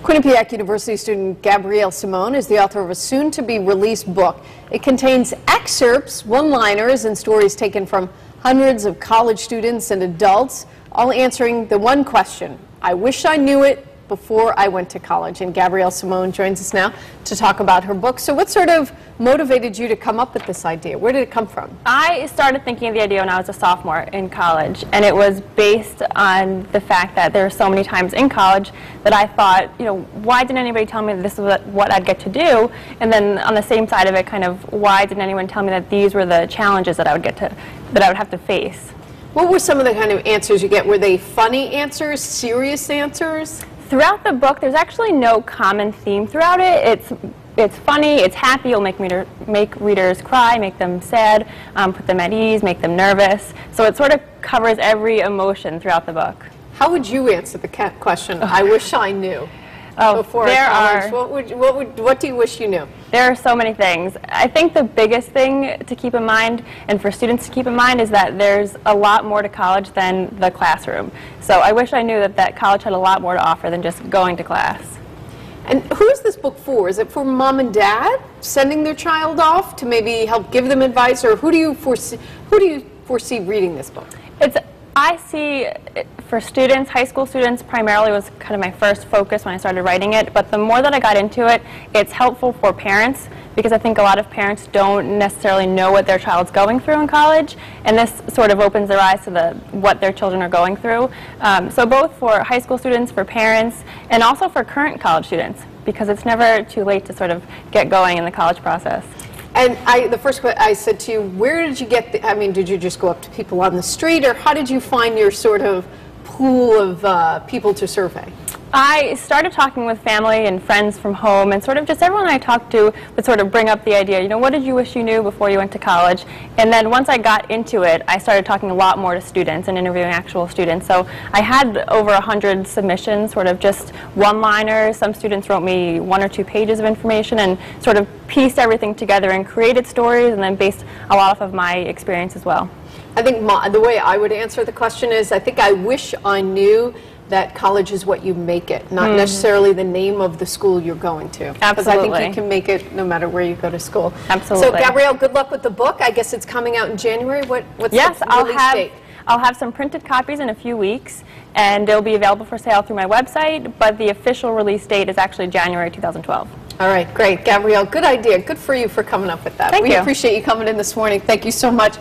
Quinnipiac University student Gabbriel Simone is the author of a soon-to-be-released book. It contains excerpts, one-liners, and stories taken from hundreds of college students and adults, all answering the one question: I wish I knew it before I went to college. And Gabbriel Simone joins us now to talk about her book. So what sort of motivated you to come up with this idea? Where did it come from? I started thinking of the idea when I was a sophomore in college, and it was based on the fact that there were so many times in college that I thought, you know, why didn't anybody tell me that this is what I'd get to do? And then on the same side of it, kind of, why didn't anyone tell me that these were the challenges that I would have to face? What were some of the kind of answers you get? Were they funny answers, serious answers? Throughout the book, there's actually no common theme throughout it. It's funny, it's happy, it'll make readers cry, make them sad, put them at ease, make them nervous. So it sort of covers every emotion throughout the book. How would you answer the question, I wish I knew? Before college, what do you wish you knew? There are so many things. I think the biggest thing to keep in mind, and for students to keep in mind, is that there's a lot more to college than the classroom. So I wish I knew that college had a lot more to offer than just going to class. And who is this book for? Is it for mom and dad sending their child off to maybe help give them advice, or who do you foresee reading this book? I see for students, high school students primarily was kind of my first focus when I started writing it, but the more that I got into it, it's helpful for parents, because I think a lot of parents don't necessarily know what their child's going through in college, and this sort of opens their eyes to what their children are going through. So both for high school students, for parents, and also for current college students, because it's never too late to sort of get going in the college process. And the first question I said to you, where did you get did you just go up to people on the street, or how did you find your sort of pool of people to survey? I started talking with family and friends from home, and sort of just everyone I talked to would sort of bring up the idea, you know, what did you wish you knew before you went to college? And then once I got into it, I started talking a lot more to students and interviewing actual students. So I had over 100 submissions, sort of just one-liners. Some students wrote me 1 or 2 pages of information and sort of pieced everything together and created stories, and then based a lot off of my experience as well. I think the way I would answer the question is, I think I wish I knew that college is what you make it, not necessarily the name of the school you're going to. Absolutely. Because I think you can make it no matter where you go to school. Absolutely. So, Gabbriel, good luck with the book. I guess it's coming out in January. What's the release date? I'll have some printed copies in a few weeks, and they'll be available for sale through my website, but the official release date is actually January 2012. All right, great. Gabbriel, good idea. Good for you for coming up with that. Thank you. We appreciate you coming in this morning. Thank you so much.